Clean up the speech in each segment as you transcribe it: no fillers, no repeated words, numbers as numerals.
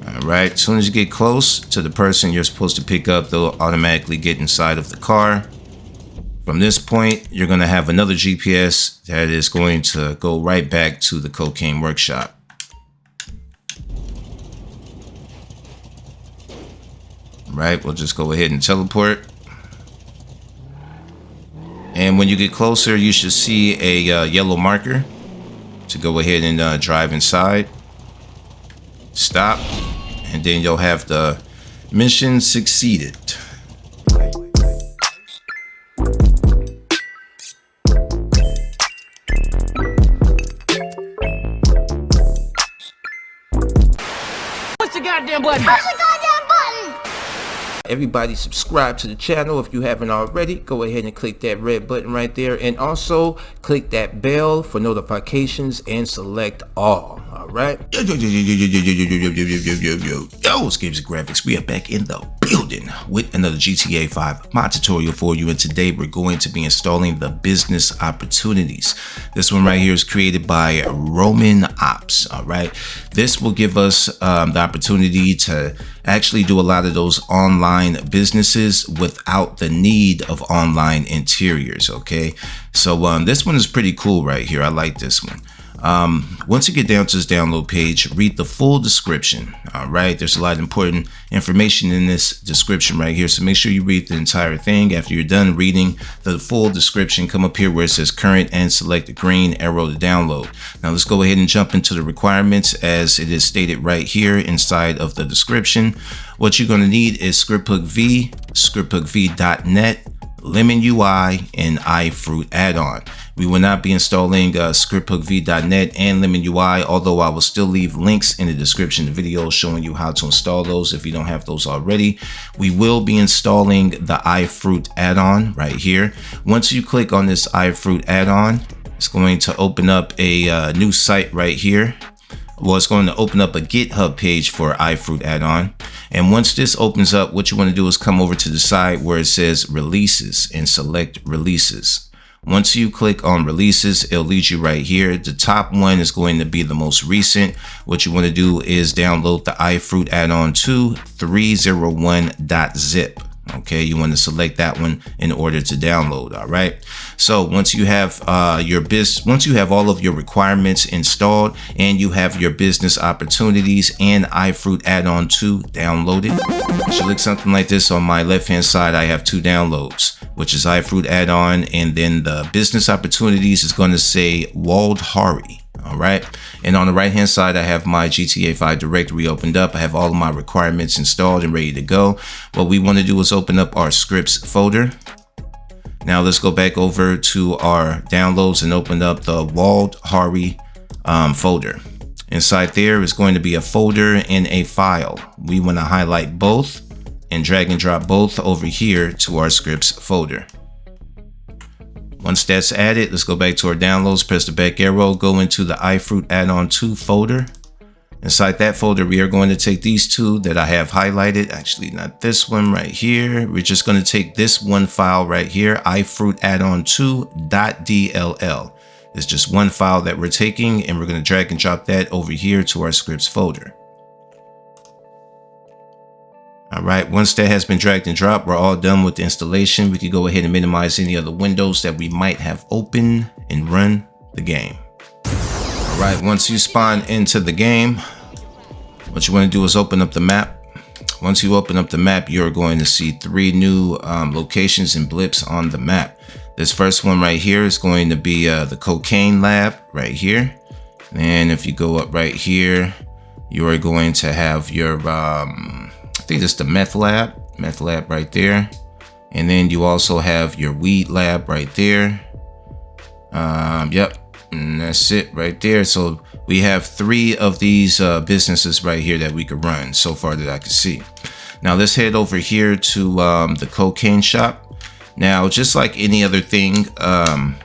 All right, as soon as you get close to the person you're supposed to pick up, they'll automatically get inside of the car. From this point, you're going to have another GPS that is going to go right back to the cocaine workshop. Right, we'll just go ahead and teleport. And when you get closer, you should see a yellow marker to go ahead and drive inside. Stop, and then you'll have the mission succeeded. Push the goddamn button! Push the goddamn button! Everybody subscribe to the channel if you haven't already. Go ahead and click that red button right there, and also click that bell for notifications and select all. All right. Yo, it's Games and Graphics. We are back in the building with another GTA 5 mod tutorial for you, and today we're going to be installing the business opportunities. This one right here is created by Roman Ops. All right, this will give us the opportunity to actually do a lot of those online businesses without the need of online interiors. Okay, so this one is pretty cool right here. I like this one. Once you get down to this download page, read the full description. All right, there's a lot of important information in this description right here, so make sure you read the entire thing. After you're done reading the full description, come up here where it says current and select the green arrow to download. Now let's go ahead and jump into the requirements as it is stated right here inside of the description. What you're going to need is scripthook v, scripthookv.net, Lemon UI, and iFruit add-on. We will not be installing scripthookv.net and Lemon UI, although I will still leave links in the description of the video showing you how to install those if you don't have those already. We will be installing the iFruit add-on right here. Once you click on this iFruit add-on, it's going to open up a new site right here. Well, it's going to open up a GitHub page for iFruit add-on. And once this opens up, what you want to do is come over to the side where it says releases and select releases. Once you click on releases, it'll lead you right here. The top one is going to be the most recent. What you want to do is download the iFruit add-on to 301.zip. Okay, you want to select that one in order to download. All right, so once you have once you have all of your requirements installed and you have your business opportunities and iFruit add-on 2 downloaded, it should look something like this. On my left hand side, I have 2 downloads, which is iFruit add-on, and then the business opportunities is going to say Walled Hari. All right, and on the right hand side, I have my GTA 5 directory opened up. I have all of my requirements installed and ready to go. What we want to do is open up our scripts folder. Now let's go back over to our downloads and open up the Walled Hari folder. Inside there is going to be a folder and a file. We want to highlight both and drag and drop both over here to our scripts folder. Once that's added, let's go back to our downloads, press the back arrow, go into the iFruit add-on 2 folder. Inside that folder, we are going to take these 2 that I have highlighted. Actually, not this one right here. We're just going to take this one file right here, iFruit add-on 2.dll. It's just one file that we're taking, and we're going to drag and drop that over here to our scripts folder. All right, once that has been dragged and dropped, we're all done with the installation. We can go ahead and minimize any other windows that we might have open and run the game. All right, once you spawn into the game, what you want to do is open up the map. Once you open up the map, you're going to see 3 new locations and blips on the map. This first one right here is going to be the cocaine lab right here. And if you go up right here, you are going to have your I think it's the meth lab right there. And then you also have your weed lab right there. Yep, and that's it right there. So we have 3 of these businesses right here that we could run so far that I can see. Now let's head over here to the cocaine shop. Now, just like any other thing,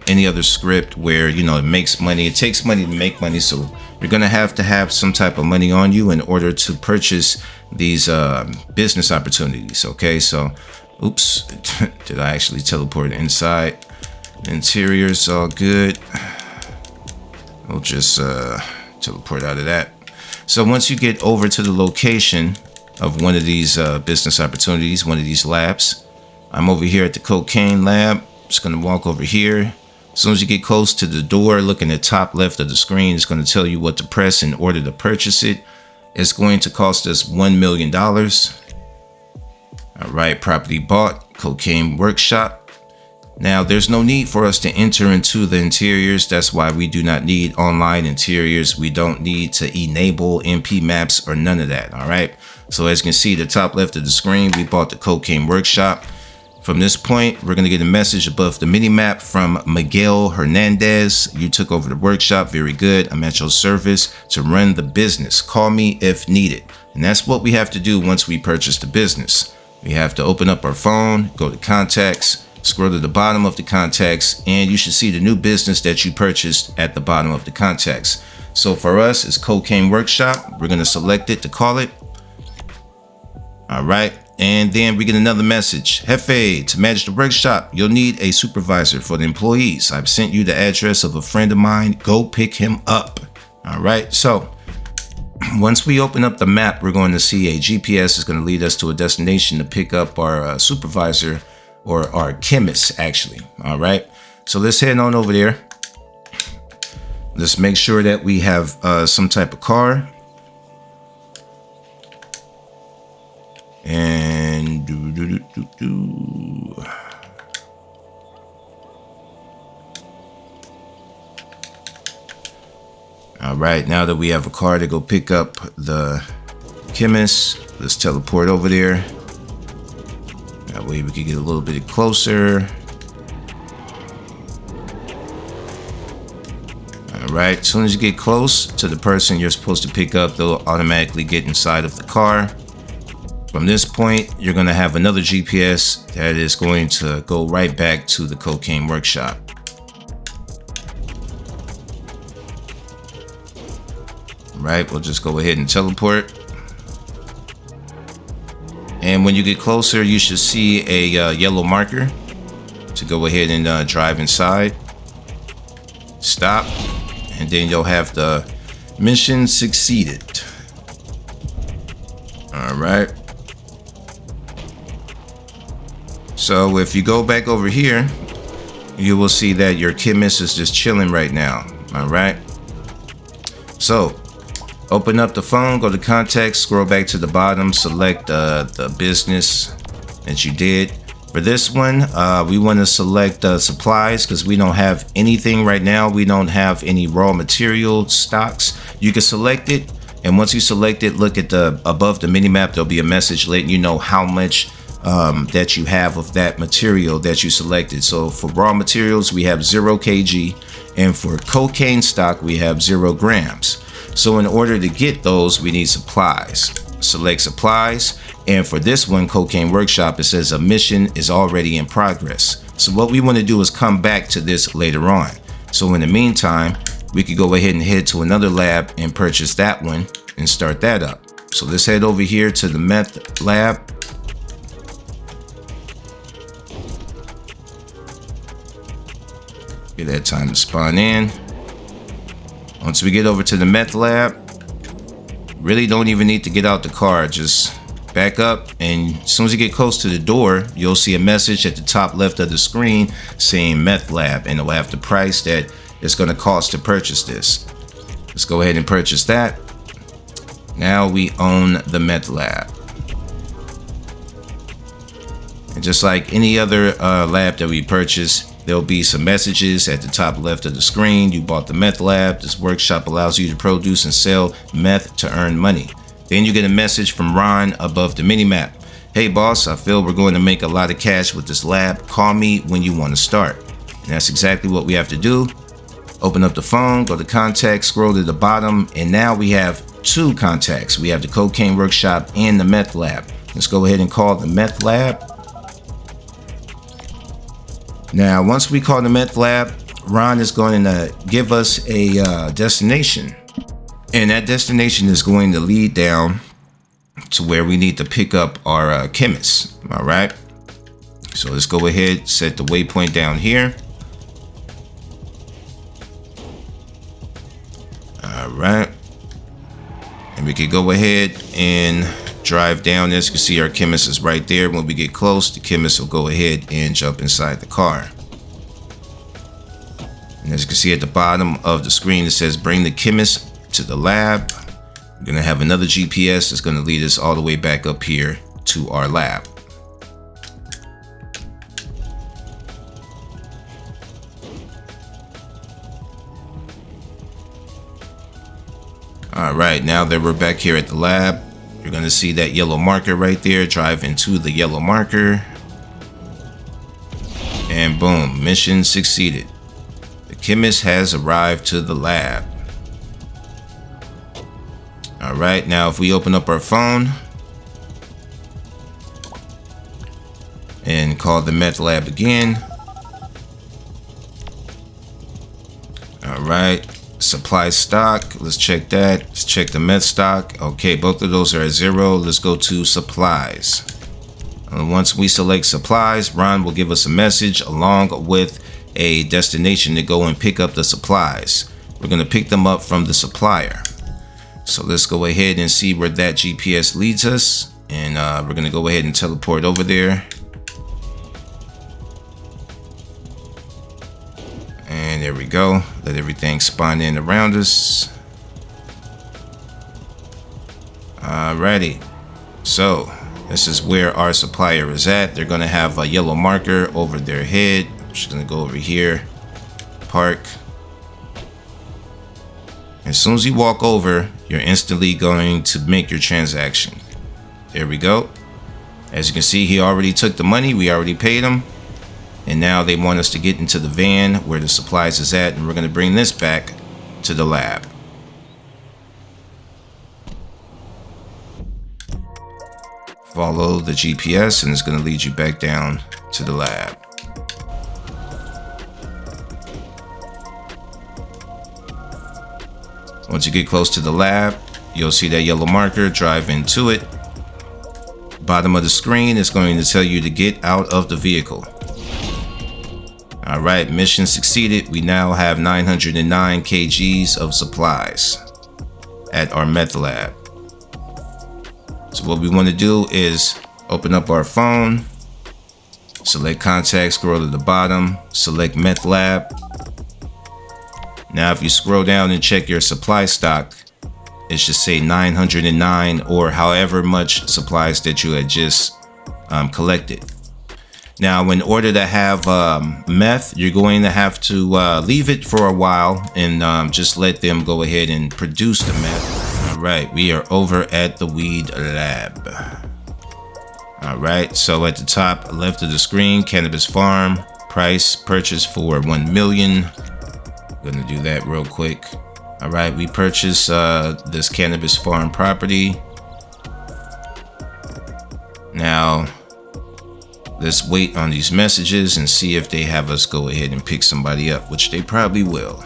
any other script where, you know, it makes money, it takes money to make money. So you're going to have some type of money on you in order to purchase these business opportunities. Okay, so oops, did I actually teleport inside? The interior's all good. We'll just teleport out of that. So once you get over to the location of one of these business opportunities, one of these labs, I'm over here at the cocaine lab. Just gonna walk over here. As soon as you get close to the door, looking at the top left of the screen, it's going to tell you what to press in order to purchase it. It's going to cost us $1 million. All right, property bought, cocaine workshop. Now, there's no need for us to enter into the interiors. That's why we do not need online interiors. We don't need to enable MP maps or none of that. All right. So as you can see, the top left of the screen, we bought the cocaine workshop. From this point, we're going to get a message above the mini map from Miguel Hernandez. You took over the workshop. Very good. I'm at your service to run the business. Call me if needed. And that's what we have to do once we purchase the business. We have to open up our phone, go to contacts, scroll to the bottom of the contacts, and you should see the new business that you purchased at the bottom of the contacts. So for us, it's Cocaine Workshop. We're going to select it to call it. All right. And then we get another message. Jefe, to manage the workshop, you'll need a supervisor for the employees. I've sent you the address of a friend of mine. Go pick him up. All right. So once we open up the map, we're going to see a GPS is going to lead us to a destination to pick up our supervisor, or our chemist, actually. All right. So let's head on over there. Let's make sure that we have some type of car. And all right, now that we have a car to go pick up the chemist, let's teleport over there. That way we can get a little bit closer. All right, as soon as you get close to the person you're supposed to pick up, they'll automatically get inside of the car. From this point, you're going to have another GPS that is going to go right back to the cocaine workshop. Right, we'll just go ahead and teleport. And when you get closer, you should see a yellow marker to go ahead and drive inside. Stop, and then you'll have the mission succeeded. All right. So if you go back over here, you will see that your chemist is just chilling right now. All right. So open up the phone, go to contacts, scroll back to the bottom, select the business that you did. For this one, we want to select supplies because we don't have anything right now. We don't have any raw material stocks. You can select it. And once you select it, look at the above the mini map. There'll be a message letting you know how much that you have of that material that you selected. So for raw materials, we have 0 kg, and for cocaine stock, we have 0 grams. So in order to get those, we need supplies. Select supplies, and for this one, Cocaine Workshop, it says a mission is already in progress. So what we want to do is come back to this later on. So in the meantime, we could go ahead and head to another lab and purchase that one and start that up. So let's head over here to the meth lab. Give that time to spawn in. Once we get over to the meth lab, really don't even need to get out the car. Just back up, and as soon as you get close to the door, you'll see a message at the top left of the screen saying meth lab, and it'll have the price that it's going to cost to purchase this. Let's go ahead and purchase that. Now we own the meth lab. And just like any other lab that we purchase, there'll be some messages at the top left of the screen. You bought the meth lab. This workshop allows you to produce and sell meth to earn money. Then you get a message from Ron above the mini map. Hey boss, I feel we're going to make a lot of cash with this lab. Call me when you want to start. And that's exactly what we have to do. Open up the phone, go to contacts, scroll to the bottom, and now we have 2 contacts. We have the cocaine workshop and the meth lab. Let's go ahead and call the meth lab. Now, once we call the meth lab, Ron is going to give us a destination. And that destination is going to lead down to where we need to pick up our chemists. All right. So let's go ahead, set the waypoint down here. All right. And we could go ahead and drive down. As you can see, our chemist is right there. When we get close, the chemist will go ahead and jump inside the car. And as you can see at the bottom of the screen, it says bring the chemist to the lab. We're going to have another GPS that's going to lead us all the way back up here to our lab. All right, now that we're back here at the lab, you're going to see that yellow marker right there. Drive into the yellow marker. And boom, mission succeeded. The chemist has arrived to the lab. All right, now if we open up our phone and call the meth lab again. All right, supply stock, let's check that. Let's check the meth stock. Okay, both of those are at 0. Let's go to supplies. And once we select supplies, Ron will give us a message along with a destination to go and pick up the supplies. We're going to pick them up from the supplier. So let's go ahead and see where that GPS leads us. And we're going to go ahead and teleport over there. And there we go. Let everything spawn in around us. Alrighty. So this is where our supplier is at. They're going to have a yellow marker over their head. I'm just going to go over here. Park. As soon as you walk over, you're instantly going to make your transaction. There we go. As you can see, he already took the money. We already paid him. And now they want us to get into the van where the supplies is at. And we're going to bring this back to the lab. Follow the GPS and it's going to lead you back down to the lab. Once you get close to the lab, you'll see that yellow marker. Drive into it. Bottom of the screen is going to tell you to get out of the vehicle. All right, mission succeeded. We now have 909 kgs of supplies at our meth lab. So what we want to do is open up our phone, select contact, scroll to the bottom, select meth lab. Now, if you scroll down and check your supply stock, it should say 909 or however much supplies that you had just collected. Now, in order to have meth, you're going to have to leave it for a while and just let them go ahead and produce the meth. All right, we are over at the weed lab. All right, so at the top left of the screen, cannabis farm, price purchase for 1 million. Gonna do that real quick. All right, we purchased this cannabis farm property. Now, let's wait on these messages and see if they have us go ahead and pick somebody up, which they probably will.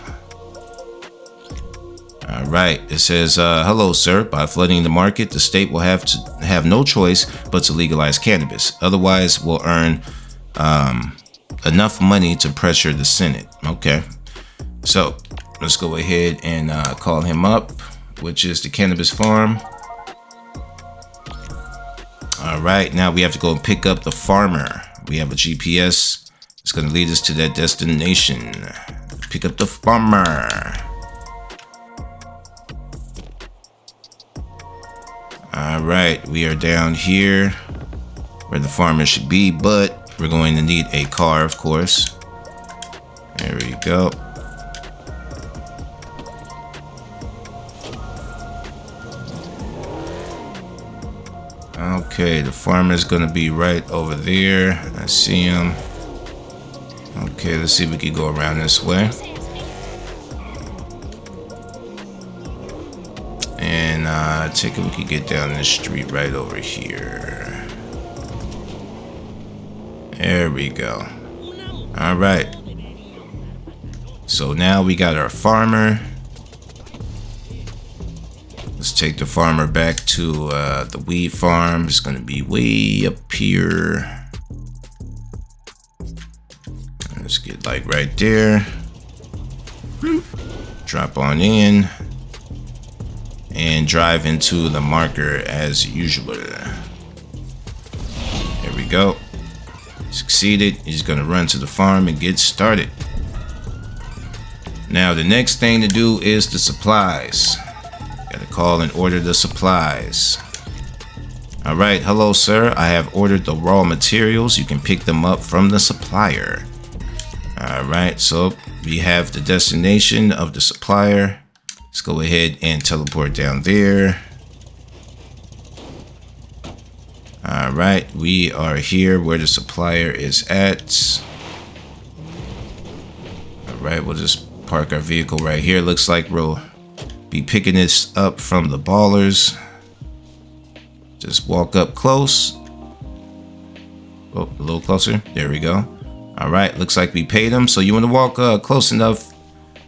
All right, it says, hello, sir. By flooding the market, the state will have no choice but to legalize cannabis. Otherwise, we'll earn enough money to pressure the Senate. Okay. So let's go ahead and call him up, which is the cannabis farm. All right, now we have to go and pick up the farmer. We have a GPS. It's going to lead us to that destination. Pick up the farmer. All right, we are down here where the farmer should be, but we're going to need a car, of course. There we go. Okay, the farmer's gonna be right over there. I see him. Okay, let's see if we can go around this way. And I take it we can get down this street right over here. There we go. All right. So now we got our farmer. Let's take the farmer back to the weed farm. It's going to be way up here. Let's get like right there. Drop on in. and drive into the marker as usual. There we go. Succeeded. He's gonna run to the farm and get started. Now the next thing to do is the supplies. Gotta call and order the supplies. All right, hello sir, I have ordered the raw materials. You can pick them up from the supplier. All right, so we have the destination of the supplier. Let's go ahead and teleport down there. All right, we are here where the supplier is at. All right, we'll just park our vehicle right here. Looks like we'll be picking this up from the ballers. Just walk up close. Oh, a little closer. There we go. All right, looks like we paid them. So you want to walk close enough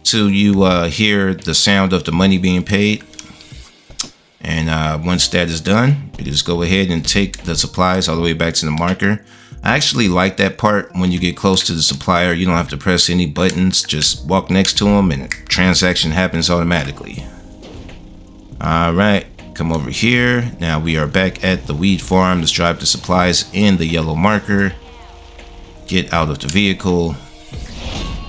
to you hear the sound of the money being paid. And once that is done, you just go ahead and take the supplies all the way back to the marker. I actually like that part. When you get close to the supplier, you don't have to press any buttons. Just walk next to them and the transaction happens automatically. All right, come over here. Now we are back at the weed farm. Let's drive the supplies in the yellow marker. Get out of the vehicle.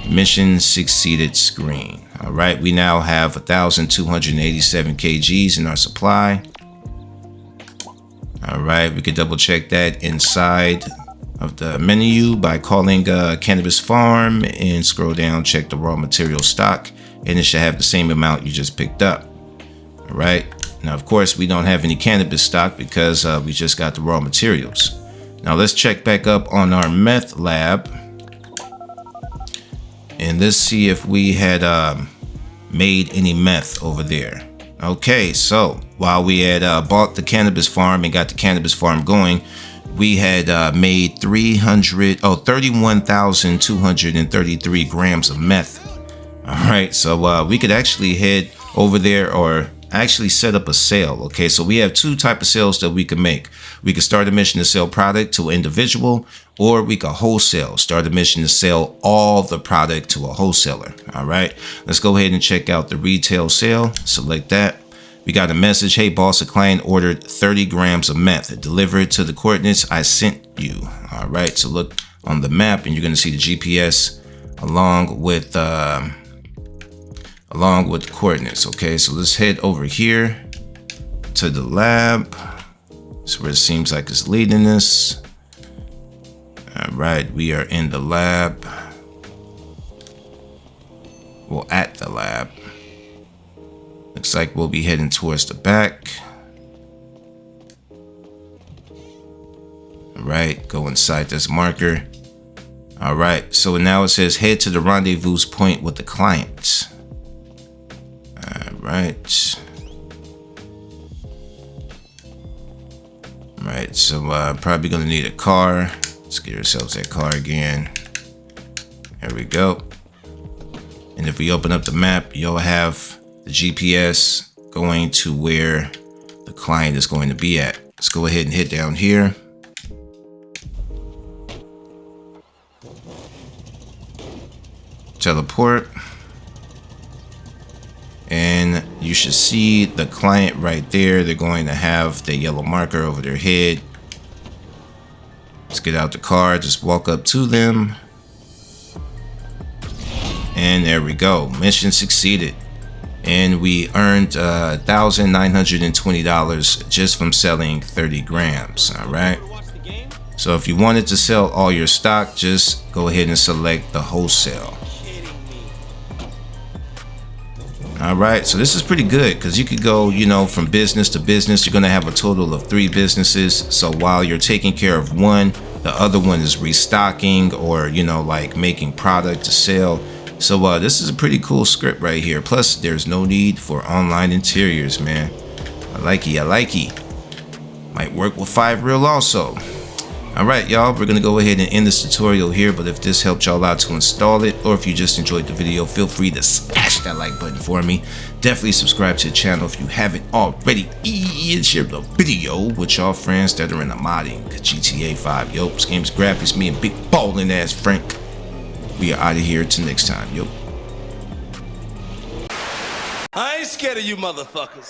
Mission succeeded screen. All right, we now have 1,287 kgs in our supply. All right, we could double check that inside of the menu by calling Cannabis Farm and scroll down, check the raw material stock, and it should have the same amount you just picked up. All right, now of course we don't have any cannabis stock because we just got the raw materials. Now let's check back up on our meth lab and let's see if we had made any meth over there. Okay, so while we had bought the cannabis farm and got the cannabis farm going, we had made 31,233 grams of meth. All right, so we could actually head over there or actually set up a sale. Okay, so we have two types of sales that we can make. We could start a mission to sell product to an individual, or we could wholesale, start a mission to sell all the product to a wholesaler. All right, let's go ahead and check out the retail sale. Select that. We got a message. Hey boss, a client ordered 30 grams of meth delivered to the coordinates I sent you. All right, so look on the map and you're going to see the GPS along with the coordinates. Okay, so let's head over here to the lab. That's where it seems like it's leading us. All right, we are in the lab. Well, at the lab. Looks like we'll be heading towards the back. All right, go inside this marker. All right, so now it says head to the rendezvous point with the client. All right. All right, so probably gonna need a car. Let's get ourselves that car again. There we go. And if we open up the map, you'll have the GPS going to where the client is going to be at. Let's go ahead and hit down here. Teleport. And you should see the client right there. They're going to have the yellow marker over their head. Let's get out the car, just walk up to them. And there we go, mission succeeded. And we earned $1,920 just from selling 30 grams, all right? So if you wanted to sell all your stock, just go ahead and select the wholesale. All right, so this is pretty good because you could go, you know, from business to business. You're going to have a total of 3 businesses. So while you're taking care of one, the other one is restocking or, you know, like making product to sell. So this is a pretty cool script right here. Plus, there's no need for online interiors, man. I like it. Might work with 5 Real also. All right, y'all, we're going to go ahead and end this tutorial here. But if this helped y'all out to install it, or if you just enjoyed the video, feel free to smash that like button for me. Definitely subscribe to the channel if you haven't already. And share the video with y'all friends that are in the modding GTA 5. Yo, this game's graphics, me and big ballin' ass Frank. We are out of here till next time. Yo. I ain't scared of you motherfuckers.